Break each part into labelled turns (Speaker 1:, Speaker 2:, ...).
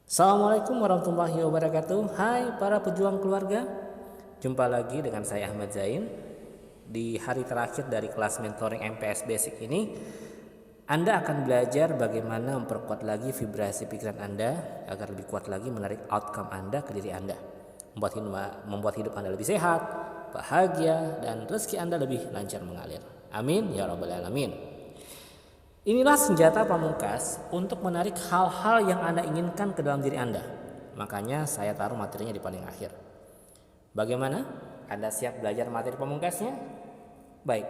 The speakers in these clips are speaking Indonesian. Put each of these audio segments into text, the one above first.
Speaker 1: Assalamualaikum warahmatullahi wabarakatuh. Hai para pejuang keluarga. Jumpa lagi dengan saya Ahmad Zain. Di hari terakhir dari kelas mentoring MPS Basic ini, Anda akan belajar bagaimana memperkuat lagi vibrasi pikiran Anda agar lebih kuat lagi menarik outcome Anda ke diri Anda, membuat hidup Anda lebih sehat, bahagia, dan rezeki Anda lebih lancar mengalir. Amin ya rabbal alamin. Inilah senjata pamungkas untuk menarik hal-hal yang Anda inginkan ke dalam diri Anda. Makanya saya taruh materinya di paling akhir. Bagaimana? Anda siap belajar materi pamungkasnya? Baik,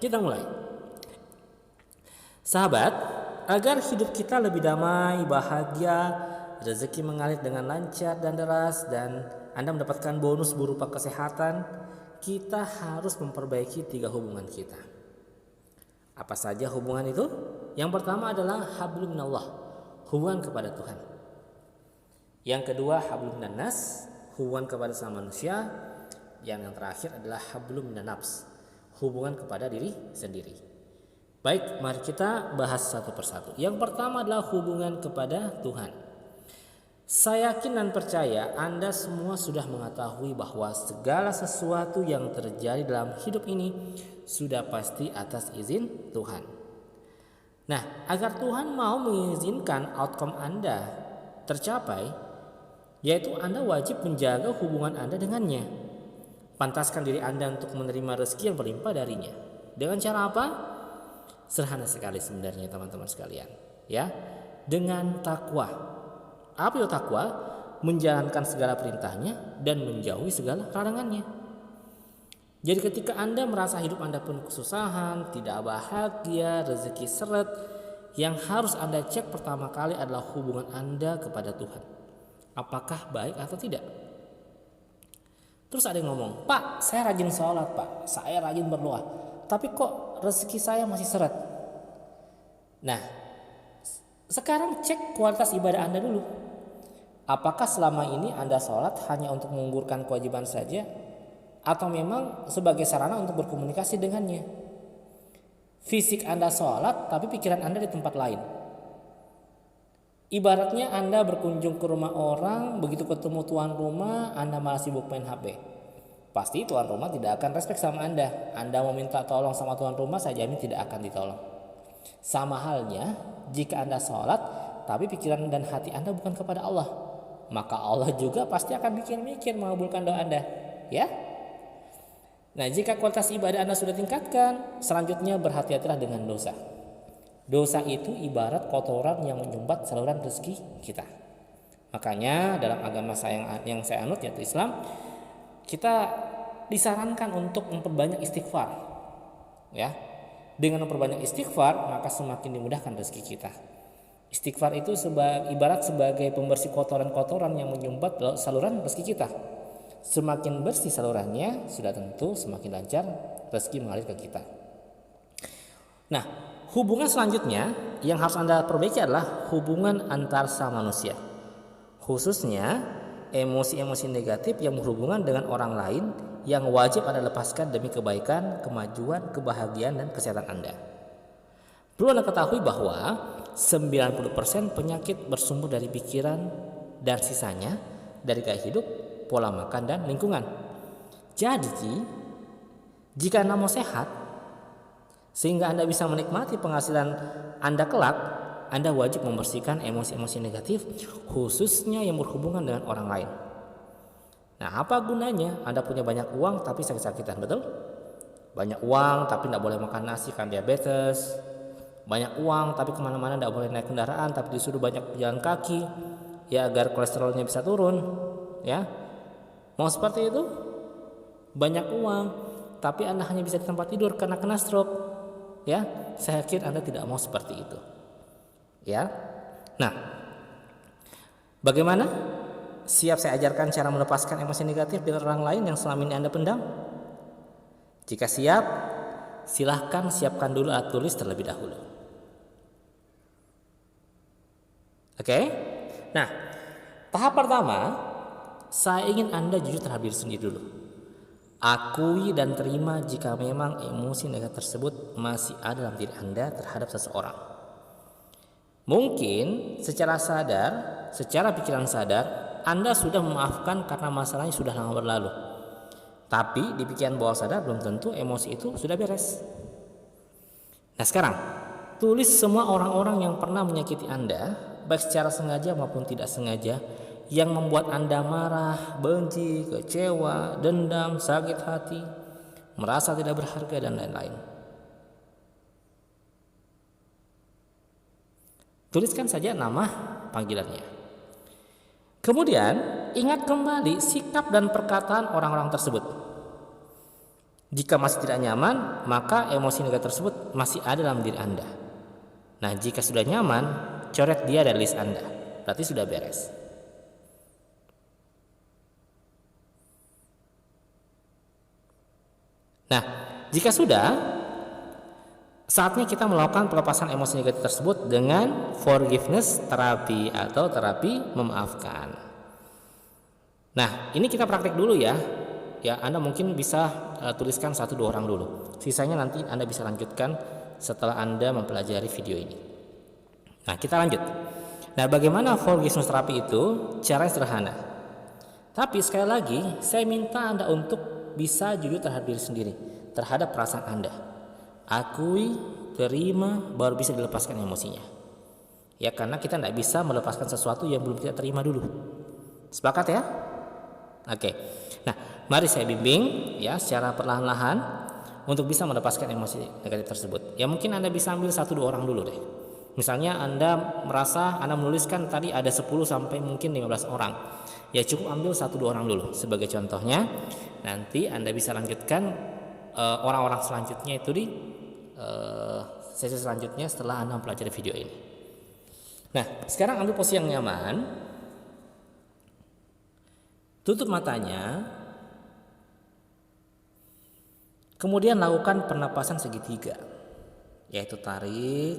Speaker 1: kita mulai. Sahabat, agar hidup kita lebih damai, bahagia, rezeki mengalir dengan lancar dan deras, dan Anda mendapatkan bonus berupa kesehatan, kita harus memperbaiki 3 hubungan kita. Apa saja hubungan itu? Yang pertama adalah hablum minallah, hubungan kepada Tuhan. Yang kedua hablum minan nas, hubungan kepada sama manusia. Yang terakhir adalah hablum minan nafs, hubungan kepada diri sendiri. Baik, mari kita bahas satu persatu. Yang pertama adalah hubungan kepada Tuhan. Saya yakin dan percaya Anda semua sudah mengetahui bahwa segala sesuatu yang terjadi dalam hidup ini sudah pasti atas izin Tuhan. Nah, agar Tuhan mau mengizinkan outcome Anda tercapai, yaitu Anda wajib menjaga hubungan Anda dengannya. Pantaskan diri Anda untuk menerima rezeki yang berlimpah darinya. Dengan cara apa? Sederhana sekali sebenarnya teman-teman sekalian, ya. Dengan takwa. Apa itu takwa? Menjalankan segala perintahnya dan menjauhi segala larangannya. Jadi ketika Anda merasa hidup Anda penuh kesusahan, tidak bahagia, rezeki seret, yang harus Anda cek pertama kali adalah hubungan Anda kepada Tuhan. Apakah baik atau tidak? Terus ada yang ngomong, "Pak, saya rajin sholat, Pak. Saya rajin berdoa. Tapi kok rezeki saya masih seret?" Nah, sekarang cek kualitas ibadah Anda dulu. Apakah selama ini Anda sholat hanya untuk menggugurkan kewajiban saja, atau memang sebagai sarana untuk berkomunikasi dengannya? Fisik Anda sholat, tapi pikiran Anda di tempat lain. Ibaratnya Anda berkunjung ke rumah orang, begitu ketemu tuan rumah, Anda malah sibuk main HP. Pasti tuan rumah tidak akan respect sama Anda. Anda mau minta tolong sama tuan rumah, saya jamin tidak akan ditolong. Sama halnya jika Anda sholat, tapi pikiran dan hati Anda bukan kepada Allah, maka Allah juga pasti akan mikir-mikir mengabulkan doa Anda, ya. Nah, jika kualitas ibadah Anda sudah tingkatkan, selanjutnya berhati-hatilah dengan dosa. Dosa itu ibarat kotoran yang menyumbat saluran rezeki kita. Makanya dalam agama yang saya anut, yaitu Islam, kita disarankan untuk memperbanyak istighfar, ya. Dengan memperbanyak istighfar, maka semakin dimudahkan rezeki kita. Istighfar itu ibarat sebagai pembersih kotoran-kotoran yang menyumbat saluran rezeki kita. Semakin bersih salurannya, sudah tentu semakin lancar rezeki mengalir ke kita. Nah, hubungan selanjutnya yang harus Anda perbaiki adalah hubungan antar sama manusia. Khususnya emosi-emosi negatif yang berhubungan dengan orang lain yang wajib Anda lepaskan demi kebaikan, kemajuan, kebahagiaan, dan kesehatan Anda. Perlu Anda ketahui bahwa 90% penyakit bersumber dari pikiran dan sisanya dari gaya hidup, pola makan, dan lingkungan. Jadi, jika Anda mau sehat sehingga Anda bisa menikmati penghasilan Anda kelak, Anda wajib membersihkan emosi-emosi negatif, khususnya yang berhubungan dengan orang lain. Nah, apa gunanya Anda punya banyak uang tapi sakit-sakitan, betul? Banyak uang tapi tidak boleh makan nasi kan diabetes. Banyak uang tapi kemana-mana tidak boleh naik kendaraan, tapi disuruh banyak jalan kaki, ya, agar kolesterolnya bisa turun, ya. Mau seperti itu? Banyak uang tapi Anda hanya bisa di tempat tidur karena kena stroke, ya. Saya yakin Anda tidak mau seperti itu, ya. Nah, bagaimana? Siap saya ajarkan cara melepaskan emosi negatif dengan orang lain yang selama ini Anda pendam? Jika siap, silahkan siapkan dulu alat tulis terlebih dahulu. Oke? Nah, tahap pertama, saya ingin Anda jujur terhadap diri sendiri dulu. Akui dan terima jika memang emosi negatif tersebut masih ada dalam diri Anda terhadap seseorang. Mungkin secara sadar secara pikiran sadar Anda sudah memaafkan karena masalahnya sudah lama berlalu. Tapi di pikiran bawah sadar belum tentu emosi itu sudah beres. Nah sekarang, tulis semua orang-orang yang pernah menyakiti Anda, baik secara sengaja maupun tidak sengaja, yang membuat Anda marah, benci, kecewa, dendam, sakit hati, merasa tidak berharga, dan lain-lain. Tuliskan saja nama panggilannya. Kemudian, ingat kembali sikap dan perkataan orang-orang tersebut. Jika masih tidak nyaman, maka emosi negatif tersebut masih ada dalam diri Anda. Nah, jika sudah nyaman, coret dia dari list Anda. Berarti sudah beres. Nah, jika sudah, saatnya kita melakukan pelepasan emosi negatif tersebut dengan forgiveness terapi atau terapi memaafkan. Nah, ini kita praktek dulu ya. Ya, Anda mungkin bisa tuliskan 1-2 orang dulu. Sisanya nanti Anda bisa lanjutkan setelah Anda mempelajari video ini. Nah, kita lanjut. Nah, bagaimana forgiveness terapi itu? Caranya sederhana. Tapi sekali lagi, saya minta Anda untuk bisa jujur terhadap diri sendiri, terhadap perasaan Anda. Akui, terima, baru bisa dilepaskan emosinya. Ya, karena kita tidak bisa melepaskan sesuatu yang belum kita terima dulu. Sepakat ya? Oke. Nah, mari saya bimbing ya secara perlahan-lahan untuk bisa melepaskan emosi negatif tersebut. Ya, mungkin Anda bisa ambil 1-2 orang dulu deh. Misalnya Anda merasa Anda menuliskan tadi ada 10 sampai mungkin 15 orang. Ya, cukup ambil 1-2 orang dulu sebagai contohnya. Nanti Anda bisa lanjutkan orang-orang selanjutnya itu di sesi selanjutnya setelah Anda mempelajari video ini. Nah, sekarang ambil posisi yang nyaman. Tutup matanya. Kemudian lakukan pernapasan segitiga. Yaitu tarik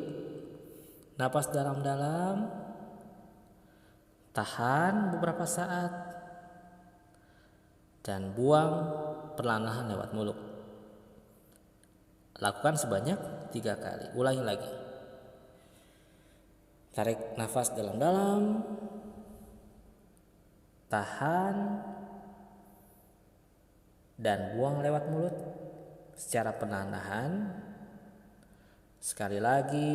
Speaker 1: napas dalam-dalam, tahan beberapa saat, dan buang perlahan-lahan lewat mulut. Lakukan sebanyak 3 kali. Ulangi lagi. Tarik nafas dalam-dalam, tahan, dan buang lewat mulut secara perlahan-lahan. Sekali lagi,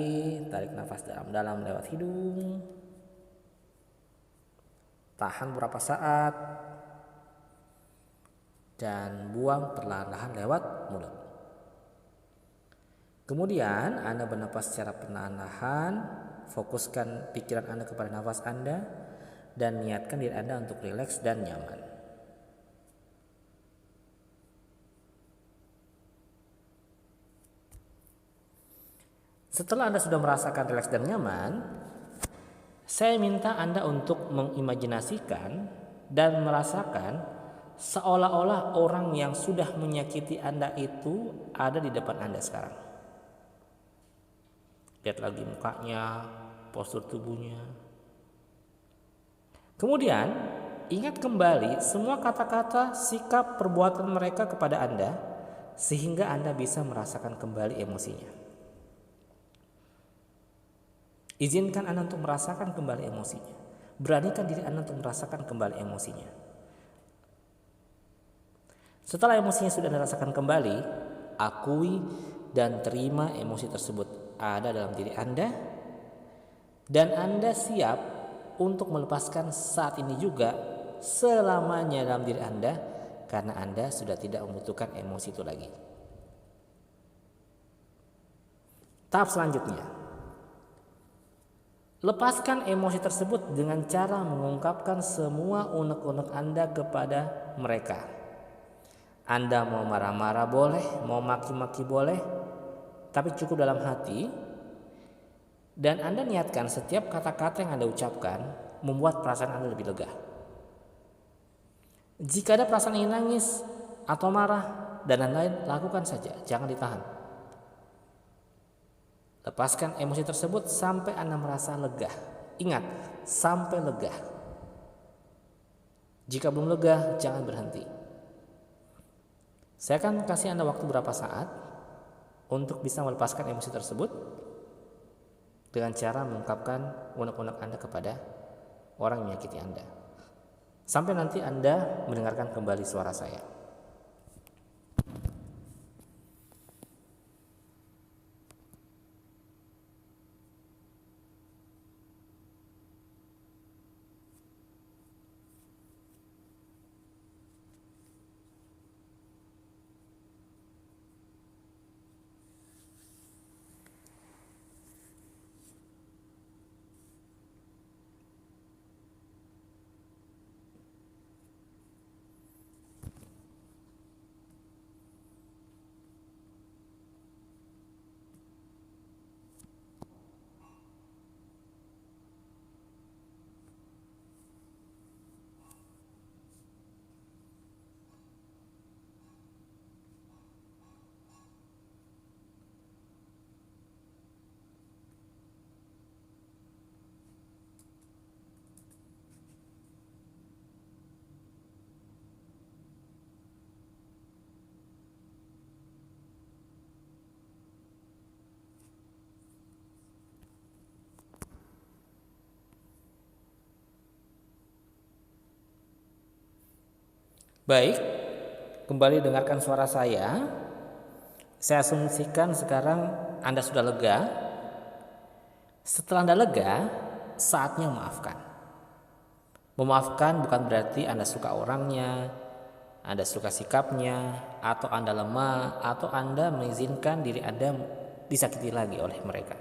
Speaker 1: tarik nafas dalam-dalam lewat hidung, tahan beberapa saat, dan buang perlahan-lahan lewat mulut. Kemudian Anda bernapas secara perlahan-lahan, fokuskan pikiran Anda kepada nafas Anda, dan niatkan diri Anda untuk rileks dan nyaman. Setelah Anda sudah merasakan rileks dan nyaman, saya minta Anda untuk mengimajinasikan dan merasakan seolah-olah orang yang sudah menyakiti Anda itu ada di depan Anda sekarang. Lihat lagi mukanya, postur tubuhnya. Kemudian, ingat kembali semua kata-kata, sikap, perbuatan mereka kepada Anda sehingga Anda bisa merasakan kembali emosinya. Izinkan Anda untuk merasakan kembali emosinya. Beranikan diri Anda untuk merasakan kembali emosinya. Setelah emosinya sudah dirasakan kembali, akui dan terima emosi tersebut ada dalam diri Anda, dan Anda siap untuk melepaskan saat ini juga selamanya dalam diri Anda, karena Anda sudah tidak membutuhkan emosi itu lagi. Tahap selanjutnya, lepaskan emosi tersebut dengan cara mengungkapkan semua unek-unek Anda kepada mereka. Anda mau marah-marah boleh, mau maki-maki boleh, tapi cukup dalam hati. Dan Anda niatkan setiap kata-kata yang Anda ucapkan membuat perasaan Anda lebih lega. Jika ada perasaan ingin nangis atau marah dan lain-lain, lakukan saja, jangan ditahan. Lepaskan emosi tersebut sampai Anda merasa lega. Ingat, sampai lega. Jika belum lega, jangan berhenti. Saya akan kasih Anda waktu beberapa saat untuk bisa melepaskan emosi tersebut dengan cara mengungkapkan unek-unek Anda kepada orang yang menyakiti Anda. Sampai nanti Anda mendengarkan kembali suara saya. Baik, kembali dengarkan suara saya. Saya asumsikan sekarang Anda sudah lega. Setelah Anda lega, saatnya memaafkan. Memaafkan bukan berarti Anda suka orangnya, Anda suka sikapnya, atau Anda lemah, atau Anda mengizinkan diri Anda disakiti lagi oleh mereka.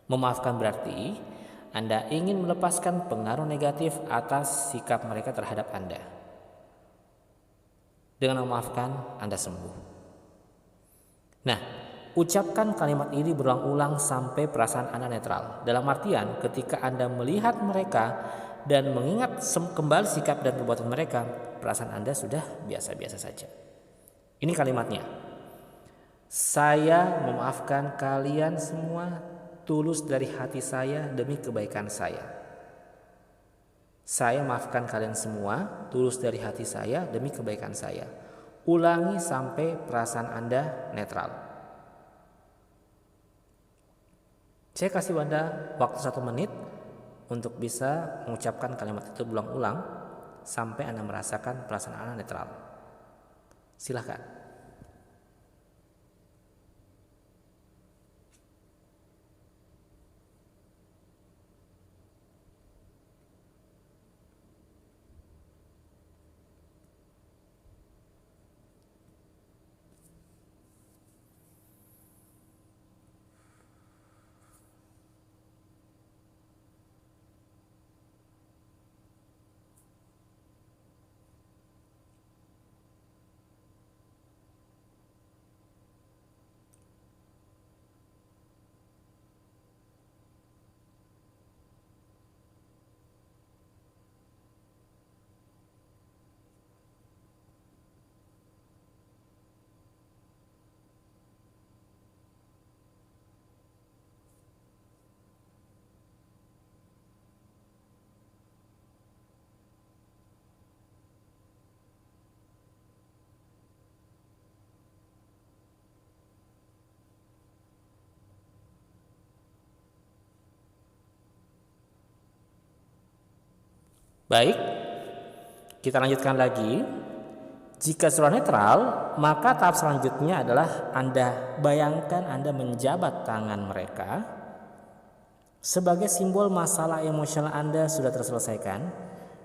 Speaker 1: Memaafkan berarti Anda ingin melepaskan pengaruh negatif atas sikap mereka terhadap Anda. Dengan memaafkan, Anda sembuh. Nah, ucapkan kalimat ini berulang-ulang sampai perasaan Anda netral. Dalam artian, ketika Anda melihat mereka dan mengingat kembali sikap dan perbuatan mereka, perasaan Anda sudah biasa-biasa saja. Ini kalimatnya. Saya memaafkan kalian semua tulus dari hati saya demi kebaikan saya. Saya maafkan kalian semua tulus dari hati saya demi kebaikan saya. Ulangi sampai perasaan Anda netral. Saya kasih Anda waktu 1 menit untuk bisa mengucapkan kalimat itu berulang-ulang sampai Anda merasakan perasaan Anda netral. Silakan. Baik, kita lanjutkan lagi. Jika sudah netral, maka tahap selanjutnya adalah Anda bayangkan Anda menjabat tangan mereka sebagai simbol masalah emosional Anda sudah terselesaikan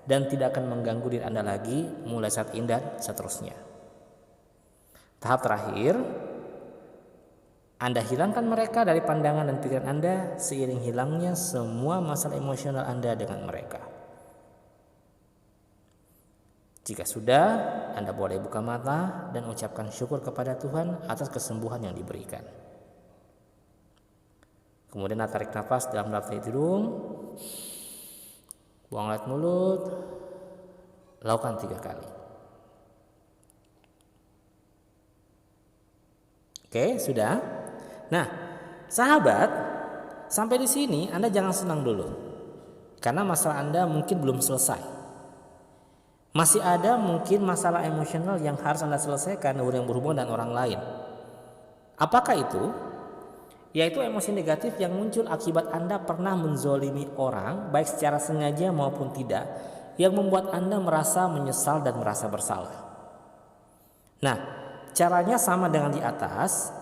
Speaker 1: dan tidak akan mengganggu diri Anda lagi mulai saat ini dan seterusnya. Tahap terakhir, Anda hilangkan mereka dari pandangan dan pikiran Anda seiring hilangnya semua masalah emosional Anda dengan mereka. Jika sudah, Anda boleh buka mata dan ucapkan syukur kepada Tuhan atas kesembuhan yang diberikan. Kemudian tarik nafas dalam dari hidung, buang lewat mulut, lakukan 3 kali. Oke, sudah. Nah, sahabat, sampai di sini Anda jangan senang dulu, karena masalah Anda mungkin belum selesai. Masih ada mungkin masalah emosional yang harus Anda selesaikan yang berhubungan dengan orang lain. Apakah itu? yaitu emosi negatif yang muncul akibat Anda pernah menzolimi orang, baik secara sengaja maupun tidak, yang membuat Anda merasa menyesal dan merasa bersalah. Nah, caranya sama dengan di atas.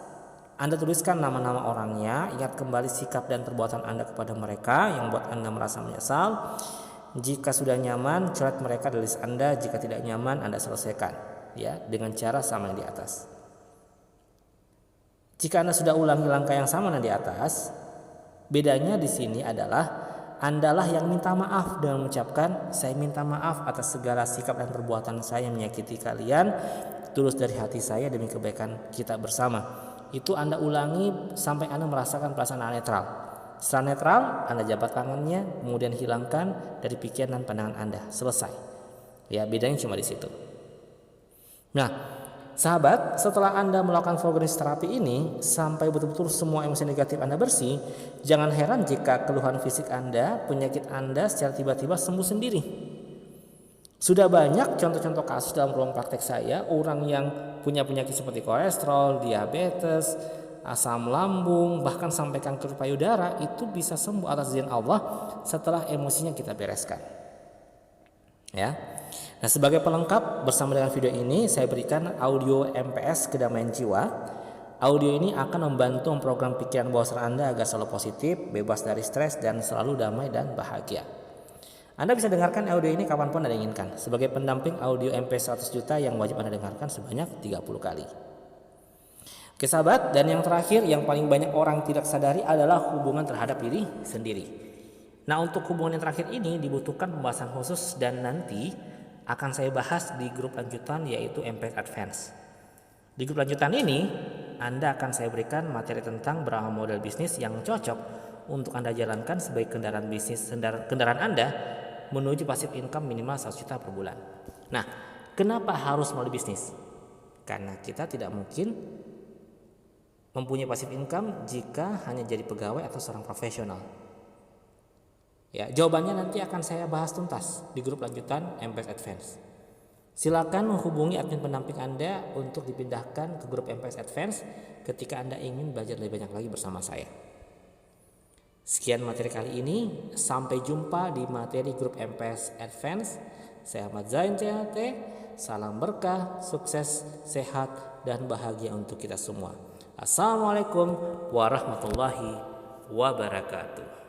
Speaker 1: Anda tuliskan nama-nama orangnya, ingat kembali sikap dan perbuatan Anda kepada mereka yang membuat Anda merasa menyesal. Jika sudah nyaman, coret mereka dari list Anda. Jika tidak nyaman, Anda selesaikan, ya, dengan cara sama yang di atas. Jika Anda sudah ulangi langkah yang sama yang di atas, bedanya di sini adalah Andalah yang minta maaf dengan mengucapkan, "Saya minta maaf atas segala sikap dan perbuatan saya yang menyakiti kalian. Tulus dari hati saya demi kebaikan kita bersama." Itu Anda ulangi sampai Anda merasakan perasaan netral. Setelah netral, Anda jabat tangannya, kemudian hilangkan dari pikiran dan pandangan Anda. Selesai. Ya, bedanya cuma di situ. Nah, sahabat, setelah Anda melakukan progres terapi ini sampai betul-betul semua emosi negatif Anda bersih, jangan heran jika keluhan fisik Anda, penyakit Anda secara tiba-tiba sembuh sendiri. Sudah banyak contoh-contoh kasus dalam ruang praktek saya, orang yang punya penyakit seperti kolesterol, diabetes, asam lambung, bahkan sampai kanker payudara itu bisa sembuh atas izin Allah setelah emosinya kita bereskan. Ya. Nah, sebagai pelengkap bersama dengan video ini saya berikan audio MPS kedamaian jiwa. Audio ini akan membantu memprogram pikiran bawah sadar Anda agar selalu positif, bebas dari stres dan selalu damai dan bahagia. Anda bisa dengarkan audio ini kapanpun Anda inginkan. Sebagai pendamping audio MPS 100 juta yang wajib Anda dengarkan sebanyak 30 kali. Oke sahabat, dan yang terakhir yang paling banyak orang tidak sadari adalah hubungan terhadap diri sendiri. Nah, untuk hubungan yang terakhir ini dibutuhkan pembahasan khusus dan nanti akan saya bahas di grup lanjutan yaitu MPS Advance. Di grup lanjutan ini Anda akan saya berikan materi tentang berapa model bisnis yang cocok untuk Anda jalankan sebagai kendaraan bisnis kendaraan Anda menuju pasif income minimal 1 juta per bulan. Nah, kenapa harus melalui bisnis? Karena kita tidak mungkin mempunyai pasif income jika hanya jadi pegawai atau seorang profesional. Ya, jawabannya nanti akan saya bahas tuntas di grup lanjutan MPS Advance. Silakan menghubungi admin pendamping Anda untuk dipindahkan ke grup MPS Advance ketika Anda ingin belajar lebih banyak lagi bersama saya. Sekian materi kali ini, sampai jumpa di materi grup MPS Advance. Saya Ahmad Zain CHT, salam berkah, sukses, sehat, dan bahagia untuk kita semua. Assalamualaikum warahmatullahi wabarakatuh.